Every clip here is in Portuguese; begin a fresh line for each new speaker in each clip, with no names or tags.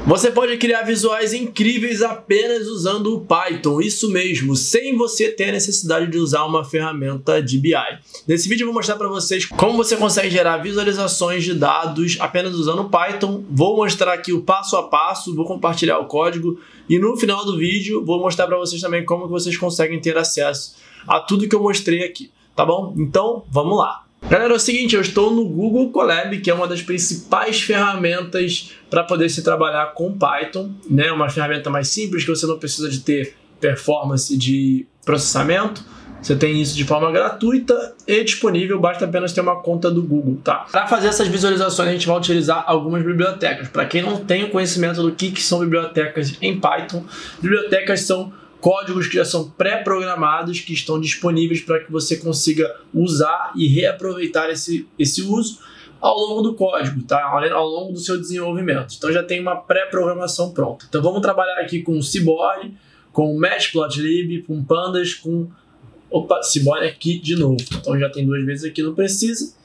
Você pode criar visuais incríveis apenas usando o Python, isso mesmo, sem você ter a necessidade de usar uma ferramenta de BI. Nesse vídeo eu vou mostrar para vocês como você consegue gerar visualizações de dados apenas usando o Python. Vou mostrar aqui o passo a passo, vou compartilhar o código e no final do vídeo vou mostrar para vocês também como que vocês conseguem ter acesso a tudo que eu mostrei aqui, tá bom? Então, vamos lá. Galera, é o seguinte, eu estou no Google Colab, que é uma das principais ferramentas para poder se trabalhar com Python, né? Uma ferramenta mais simples, que você não precisa de ter performance de processamento. Você tem isso de forma gratuita e disponível, basta apenas ter uma conta do Google, tá? Para fazer essas visualizações, a gente vai utilizar algumas bibliotecas. Para quem não tem o conhecimento do que são bibliotecas em Python, bibliotecas são códigos que já são pré-programados, que estão disponíveis para que você consiga usar e reaproveitar esse uso ao longo do código, tá? Ao longo do seu desenvolvimento. Então já tem uma pré-programação pronta. Então vamos trabalhar aqui com o Seaborn, com o Matplotlib, com Pandas, com... Opa, Seaborn aqui de novo. Então já tem duas vezes aqui, não precisa.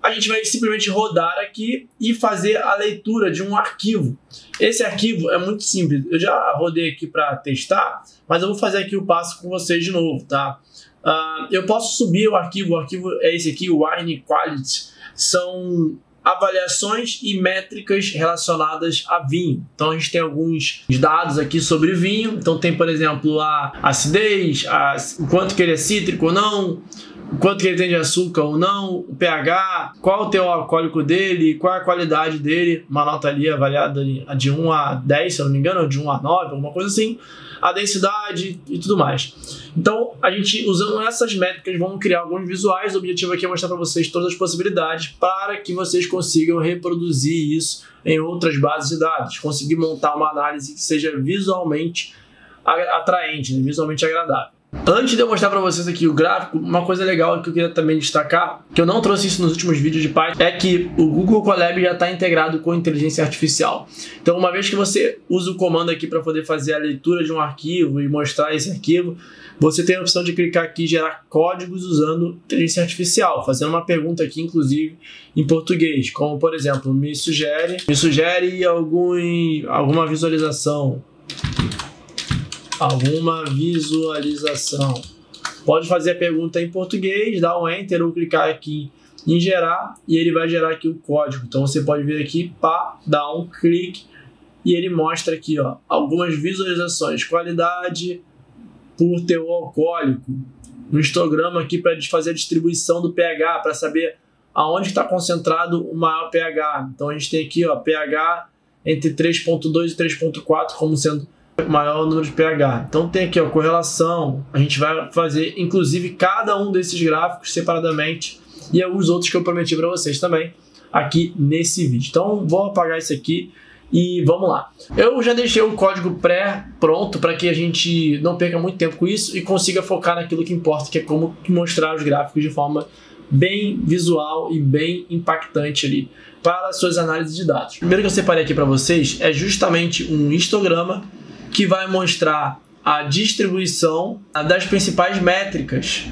A gente vai simplesmente rodar aqui e fazer a leitura de um arquivo. Esse arquivo é muito simples. Eu já rodei aqui para testar, mas eu vou fazer aqui o passo com vocês de novo, tá? Eu posso subir o arquivo é esse aqui, o Wine Quality. São avaliações e métricas relacionadas a vinho. Então a gente tem alguns dados aqui sobre vinho. Então tem, por exemplo, a acidez, o quanto que ele é cítrico ou não, o quanto que ele tem de açúcar ou não, o pH, qual o teor alcoólico dele, qual a qualidade dele, uma nota ali avaliada de 1 a 10, se eu não me engano, ou de 1 a 9, alguma coisa assim, a densidade e tudo mais. Então, a gente, usando essas métricas, vamos criar alguns visuais. O objetivo aqui é mostrar para vocês todas as possibilidades para que vocês consigam reproduzir isso em outras bases de dados, conseguir montar uma análise que seja visualmente atraente, né? Visualmente agradável. Antes de eu mostrar para vocês aqui o gráfico, uma coisa legal que eu queria também destacar, que eu não trouxe isso nos últimos vídeos de Python, é que o Google Colab já está integrado com inteligência artificial. Então, uma vez que você usa o comando aqui para poder fazer a leitura de um arquivo e mostrar esse arquivo, você tem a opção de clicar aqui e gerar códigos usando inteligência artificial, fazendo uma pergunta aqui, inclusive, em português, como, por exemplo, me sugere alguma visualização. Pode fazer a pergunta em português, dar um Enter ou clicar aqui em gerar e ele vai gerar aqui o código. Então você pode vir aqui, dar um clique e ele mostra aqui, ó, algumas visualizações, qualidade por teor alcoólico, um histograma aqui para fazer a distribuição do pH, para saber aonde está concentrado o maior pH. Então a gente tem aqui, ó, pH entre 3.2 e 3.4 como sendo maior número de pH. Então tem aqui, ó, correlação. A gente vai fazer inclusive cada um desses gráficos separadamente e os outros que eu prometi para vocês também aqui nesse vídeo. Então vou apagar isso aqui e vamos lá. Eu já deixei o código pré-pronto para que a gente não perca muito tempo com isso e consiga focar naquilo que importa, que é como mostrar os gráficos de forma bem visual e bem impactante ali para as suas análises de dados. O primeiro que eu separei aqui para vocês é justamente um histograma que vai mostrar a distribuição das principais métricas,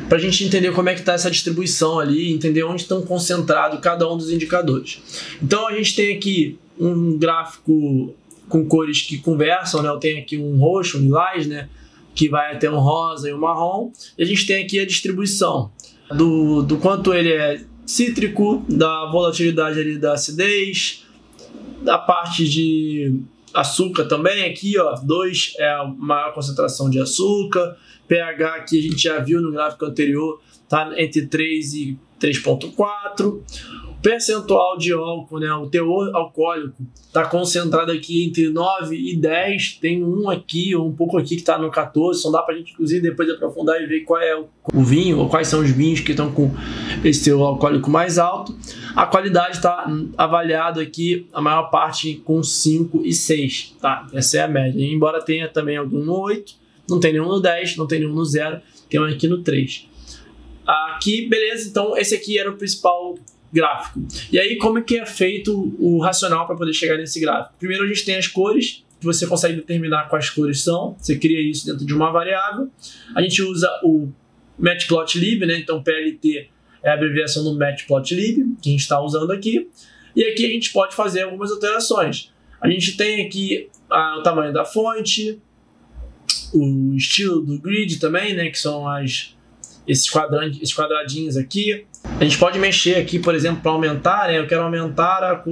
para a gente entender como é que está essa distribuição ali, entender onde estão concentrados cada um dos indicadores. Então a gente tem aqui um gráfico com cores que conversam, né? Eu tenho aqui um roxo, um lilás, né? Que vai até um rosa e um marrom, e a gente tem aqui a distribuição do quanto ele é cítrico, da volatilidade ali da acidez, da parte de açúcar também, aqui ó, 2 é a maior concentração de açúcar, pH que a gente já viu no gráfico anterior, tá entre 3 e 3.4, percentual de álcool, né, o teor alcoólico está concentrado aqui entre 9 e 10, tem um aqui, ou um pouco aqui que está no 14, então dá para a gente inclusive depois aprofundar e ver qual é o vinho, ou quais são os vinhos que estão com esse teor alcoólico mais alto. A qualidade está avaliada aqui, a maior parte com 5 e 6, tá? Essa é a média, e embora tenha também algum no 8, não tem nenhum no 10, não tem nenhum no 0, tem um aqui no 3. Aqui, beleza, então esse aqui era o principal gráfico. E aí, como é que é feito o racional para poder chegar nesse gráfico? Primeiro a gente tem as cores, que você consegue determinar quais cores são, você cria isso dentro de uma variável. A gente usa o Matplotlib, né? Então PLT é a abreviação do Matplotlib, que a gente está usando aqui. E aqui a gente pode fazer algumas alterações. A gente tem aqui o tamanho da fonte, o estilo do grid também, né, que são esses quadradinhos aqui. A gente pode mexer aqui, por exemplo, para aumentar, né, eu quero aumentar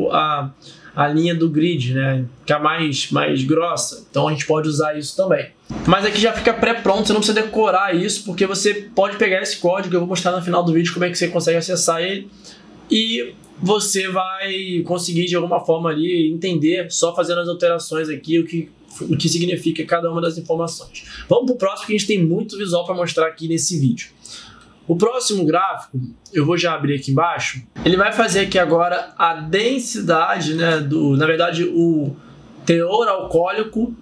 a linha do grid, né, ficar mais grossa, então a gente pode usar isso também. Mas aqui já fica pré-pronto, você não precisa decorar isso, porque você pode pegar esse código, eu vou mostrar no final do vídeo como é que você consegue acessar ele, e você vai conseguir de alguma forma ali entender, só fazendo as alterações aqui, o que significa cada uma das informações. Vamos para o próximo, que a gente tem muito visual para mostrar aqui nesse vídeo. O próximo gráfico, eu vou já abrir aqui embaixo, ele vai fazer aqui agora a densidade, né, na verdade o teor alcoólico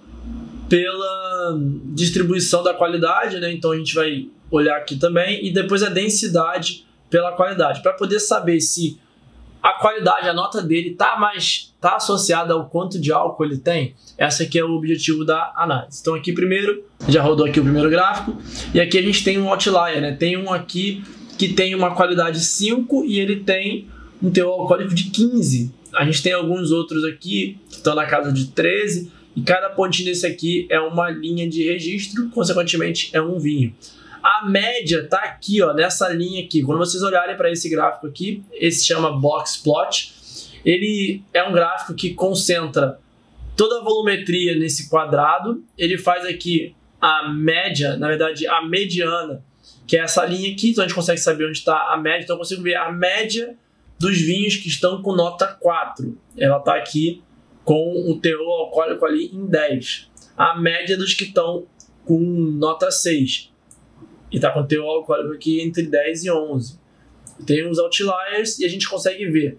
pela distribuição da qualidade, né, então a gente vai olhar aqui também, e depois a densidade pela qualidade, para poder saber se a qualidade, a nota dele tá associada ao quanto de álcool ele tem. Esse aqui é o objetivo da análise. Então aqui primeiro, já rodou aqui o primeiro gráfico, e aqui a gente tem um outlier, né? Tem um aqui que tem uma qualidade 5 e ele tem um teor alcoólico de 15. A gente tem alguns outros aqui que estão na casa de 13, e cada pontinho desse aqui é uma linha de registro, consequentemente é um vinho. A média está aqui, ó, nessa linha aqui. Quando vocês olharem para esse gráfico aqui, esse se chama Box Plot. Ele é um gráfico que concentra toda a volumetria nesse quadrado. Ele faz aqui a média, na verdade a mediana, que é essa linha aqui. Então a gente consegue saber onde está a média. Então eu consigo ver a média dos vinhos que estão com nota 4. Ela está aqui com o teor alcoólico ali em 10. A média dos que estão com nota 6. E está com o teor alcoólico aqui entre 10 e 11. Tem os outliers e a gente consegue ver.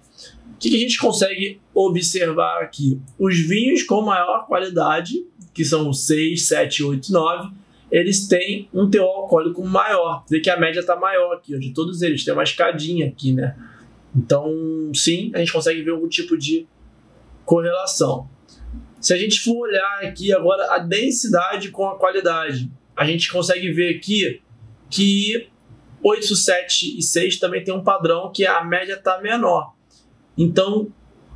O que a gente consegue observar aqui? Os vinhos com maior qualidade, que são 6, 7, 8, 9, eles têm um teor alcoólico maior. Vê que a média está maior aqui, ó, de todos eles. Tem uma escadinha aqui, né? Então, sim, a gente consegue ver algum tipo de correlação. Se a gente for olhar aqui agora a densidade com a qualidade, a gente consegue ver aqui que 8, 7 e 6 também tem um padrão que a média está menor. Então,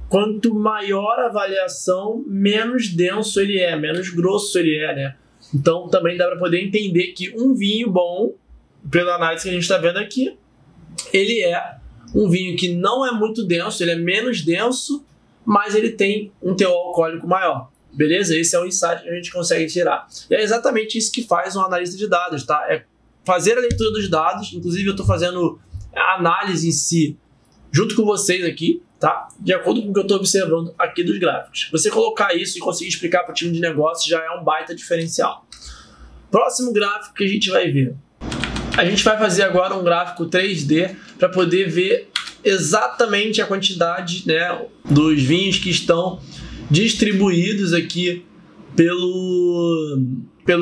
quanto maior a variação, menos denso ele é, menos grosso ele é, né? Então, também dá para poder entender que um vinho bom, pela análise que a gente está vendo aqui, ele é um vinho que não é muito denso, ele é menos denso, mas ele tem um teor alcoólico maior. Beleza? Esse é o insight que a gente consegue tirar. E é exatamente isso que faz um analista de dados, tá? É fazer a leitura dos dados, inclusive eu estou fazendo a análise em si junto com vocês aqui, tá? De acordo com o que eu estou observando aqui dos gráficos. Você colocar isso e conseguir explicar para o time de negócio já é um baita diferencial. Próximo gráfico que a gente vai ver. A gente vai fazer agora um gráfico 3D para poder ver exatamente a quantidade, né, dos vinhos que estão distribuídos aqui pelo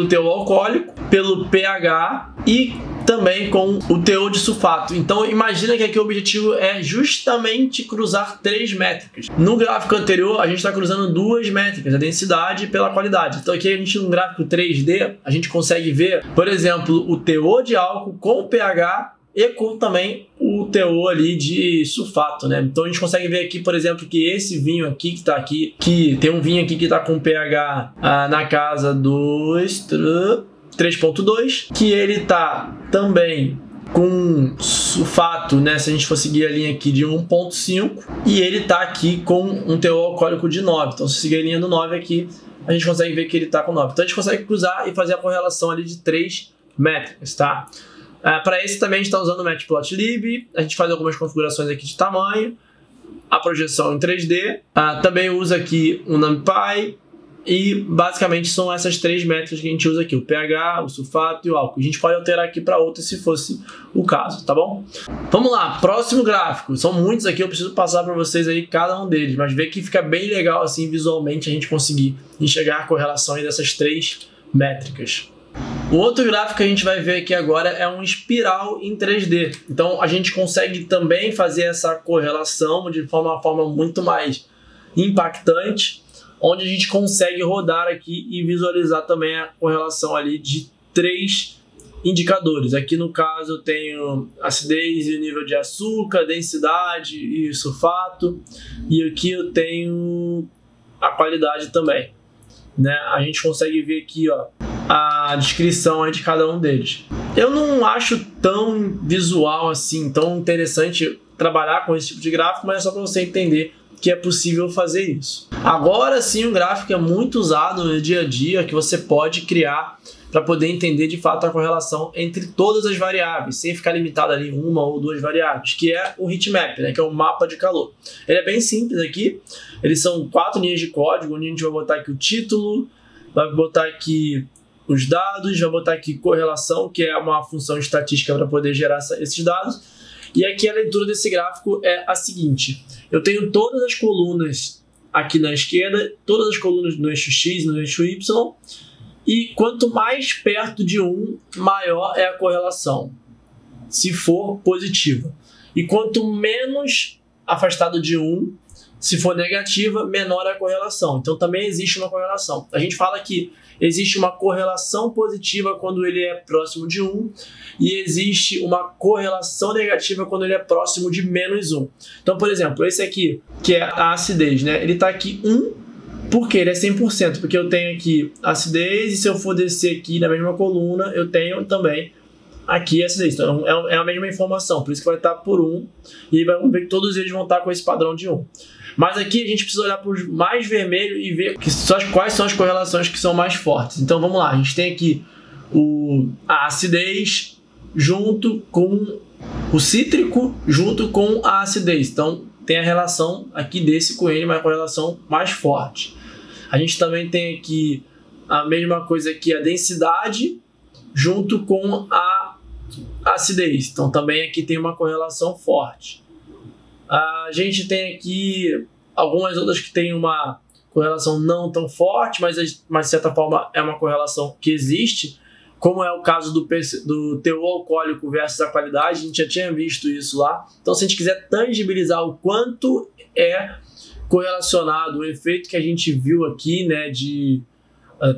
teor alcoólico, pelo pH e também com o teor de sulfato. Então imagina que aqui o objetivo é justamente cruzar 3 métricas. No gráfico anterior a gente está cruzando 2 métricas, a densidade pela qualidade. Então aqui a gente no gráfico 3D a gente consegue ver, por exemplo, o teor de álcool com o pH e com também o teor ali de sulfato, né? Então a gente consegue ver aqui, por exemplo, que esse vinho aqui que está aqui, que tem um vinho aqui que está com pH na casa dos 3.2, que ele tá também com sulfato, né? Se a gente for seguir a linha aqui de 1.5, e ele tá aqui com um teor alcoólico de 9. Então se seguir a linha do 9 aqui, a gente consegue ver que ele tá com 9. Então a gente consegue cruzar e fazer a correlação ali de 3 métricas, tá? Para esse também a gente está usando o Matplotlib, a gente faz algumas configurações aqui de tamanho, a projeção em 3D, também usa aqui o NumPy, e basicamente são essas 3 métricas que a gente usa aqui, o pH, o sulfato e o álcool. A gente pode alterar aqui para outra se fosse o caso, tá bom? Vamos lá, próximo gráfico. São muitos aqui, eu preciso passar para vocês aí cada um deles, mas ver que fica bem legal assim visualmente a gente conseguir enxergar a correlação aí dessas 3 métricas. O outro gráfico que a gente vai ver aqui agora é um espiral em 3D. Então a gente consegue também fazer essa correlação de uma forma muito mais impactante, onde a gente consegue rodar aqui e visualizar também a correlação ali de 3 indicadores. Aqui no caso eu tenho acidez e o nível de açúcar, densidade e sulfato. E aqui eu tenho a qualidade também, né? A gente consegue ver aqui, ó, a descrição aí de cada um deles. Eu não acho tão visual assim, tão interessante trabalhar com esse tipo de gráfico, mas é só para você entender que é possível fazer isso. Agora sim, o gráfico é muito usado no dia a dia, que você pode criar para poder entender de fato a correlação entre todas as variáveis, sem ficar limitado ali uma ou duas variáveis, que é o heatmap, né, que é o mapa de calor. Ele é bem simples aqui, eles são 4 linhas de código, onde a gente vai botar aqui o título, vai botar aqui os dados, vai botar aqui correlação, que é uma função estatística para poder gerar esses dados. E aqui a leitura desse gráfico é a seguinte: eu tenho todas as colunas aqui na esquerda, todas as colunas no eixo X, no eixo Y, e quanto mais perto de 1, maior é a correlação, se for positiva. E quanto menos afastado de 1, se for negativa, menor é a correlação. Então também existe uma correlação. A gente fala que existe uma correlação positiva quando ele é próximo de 1 e existe uma correlação negativa quando ele é próximo de menos 1. Então, por exemplo, esse aqui, que é a acidez, né? Ele está aqui 1, porque ele é 100%, porque eu tenho aqui acidez e se eu for descer aqui na mesma coluna, eu tenho também aqui acidez. Então, é a mesma informação, por isso que vai estar por 1 e vamos ver que todos eles vão estar com esse padrão de 1. Mas aqui a gente precisa olhar para os mais vermelhos e ver quais são as correlações que são mais fortes. Então vamos lá, a gente tem aqui a acidez junto com o cítrico junto com a acidez. Então tem a relação aqui desse com ele, uma correlação mais forte. A gente também tem aqui a mesma coisa aqui, a densidade junto com a acidez. Então também aqui tem uma correlação forte. A gente tem aqui algumas outras que tem uma correlação não tão forte, mas de certa forma é uma correlação que existe, como é o caso do teor alcoólico versus a qualidade. A gente já tinha visto isso lá. Então, se a gente quiser tangibilizar o quanto é correlacionado o efeito que a gente viu aqui, né, de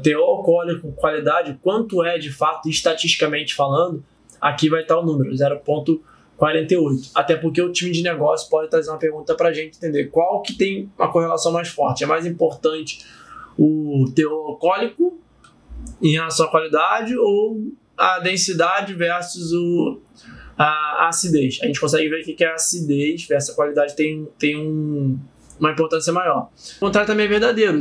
teor alcoólico com qualidade, quanto é de fato estatisticamente falando, aqui vai estar o número 0,48. Até porque o time de negócio pode trazer uma pergunta para a gente entender qual que tem uma correlação mais forte. É mais importante o teor alcoólico em relação à qualidade ou a densidade versus a acidez? A gente consegue ver que a acidez versus a qualidade tem uma importância maior. O contrário também é verdadeiro.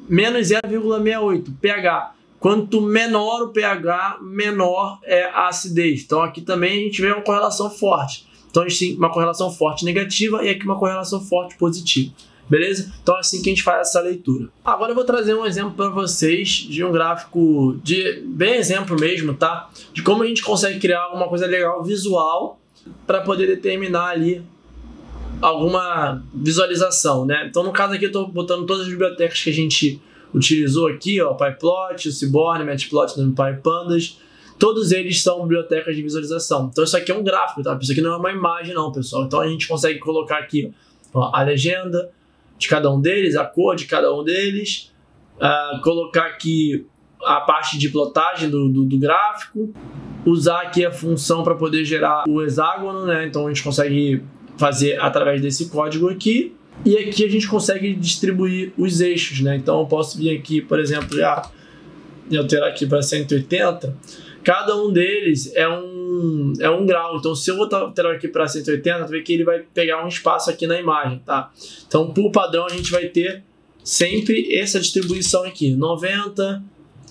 Menos 0,68 pH. Quanto menor o pH, menor é a acidez. Então aqui também a gente vê uma correlação forte. Então a gente tem uma correlação forte negativa e aqui uma correlação forte positiva. Beleza? Então é assim que a gente faz essa leitura. Agora eu vou trazer um exemplo para vocês de um gráfico, bem exemplo mesmo, tá? De como a gente consegue criar alguma coisa legal visual para poder determinar ali alguma visualização, né? Então no caso aqui eu estou botando todas as bibliotecas que a gente utilizou aqui, ó, o PyPlot, o Seaborn, Matplotlib, NumPy, Pandas, todos eles são bibliotecas de visualização. Então isso aqui é um gráfico, tá? Isso aqui não é uma imagem não, pessoal. Então a gente consegue colocar aqui, ó, a legenda de cada um deles, a cor de cada um deles, colocar aqui a parte de plotagem do gráfico, usar aqui a função para poder gerar o hexágono, né? Então a gente consegue fazer através desse código aqui. E aqui a gente consegue distribuir os eixos, né? Então eu posso vir aqui, por exemplo, e alterar aqui para 180. Cada um deles é um grau. Então se eu alterar aqui para 180, tu vê que ele vai pegar um espaço aqui na imagem, tá? Então por padrão a gente vai ter sempre essa distribuição aqui. 90,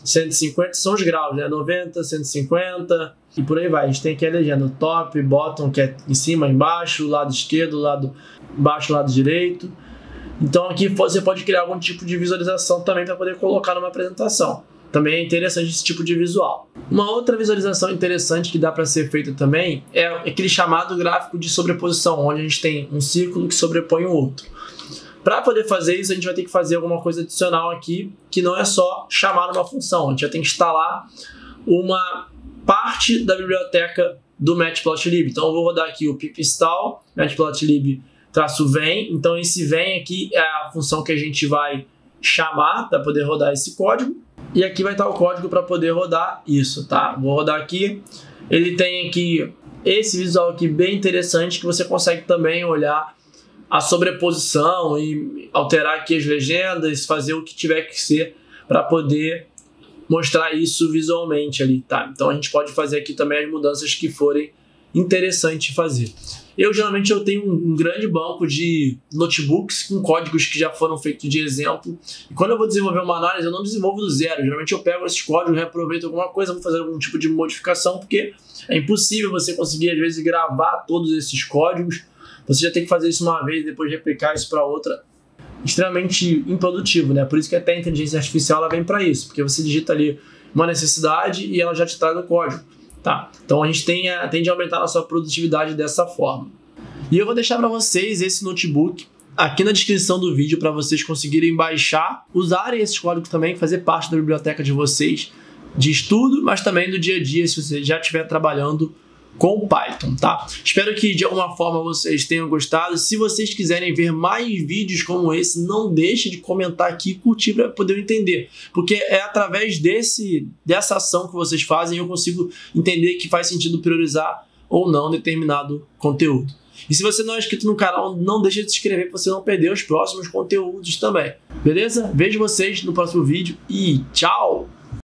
150 são os graus, né? 90, 150 e por aí vai. A gente tem aqui a legenda top, bottom, que é em cima, embaixo, lado esquerdo, lado baixo, lado direito. Então aqui você pode criar algum tipo de visualização também para poder colocar numa apresentação. Também é interessante esse tipo de visual. Uma outra visualização interessante que dá para ser feita também é aquele chamado gráfico de sobreposição, onde a gente tem um círculo que sobrepõe o outro. Para poder fazer isso, a gente vai ter que fazer alguma coisa adicional aqui, que não é só chamar uma função. A gente vai ter que instalar uma parte da biblioteca do Matplotlib. Então eu vou rodar aqui o pip install matplotlib-vem. Então esse vem aqui é a função que a gente vai chamar para poder rodar esse código. E aqui vai estar o código para poder rodar isso, tá? Vou rodar aqui. Ele tem aqui esse visual aqui bem interessante que você consegue também olhar a sobreposição e alterar aqui as legendas, fazer o que tiver que ser para poder mostrar isso visualmente ali, tá? Então a gente pode fazer aqui também as mudanças que forem interessantes de fazer. Eu geralmente tenho um grande banco de notebooks com códigos que já foram feitos de exemplo. E quando eu vou desenvolver uma análise, eu não desenvolvo do zero. Geralmente eu pego esses códigos, reaproveito alguma coisa, vou fazer algum tipo de modificação, porque é impossível você conseguir, às vezes, gravar todos esses códigos. Você já tem que fazer isso uma vez, depois replicar isso para outra. Extremamente improdutivo, né? Por isso que até a inteligência artificial ela vem para isso, porque você digita ali uma necessidade e ela já te traz o código. Tá, então a gente tende a aumentar a nossa produtividade dessa forma. E eu vou deixar para vocês esse notebook aqui na descrição do vídeo para vocês conseguirem baixar, usarem esses códigos também, fazer parte da biblioteca de vocês de estudo, mas também do dia a dia se você já estiver trabalhando com o Python, tá? Espero que de alguma forma vocês tenham gostado. Se vocês quiserem ver mais vídeos como esse, não deixe de comentar aqui e curtir para poder entender, porque é através dessa ação que vocês fazem eu consigo entender que faz sentido priorizar ou não determinado conteúdo. E se você não é inscrito no canal, não deixe de se inscrever para você não perder os próximos conteúdos também. Beleza? Vejo vocês no próximo vídeo e tchau!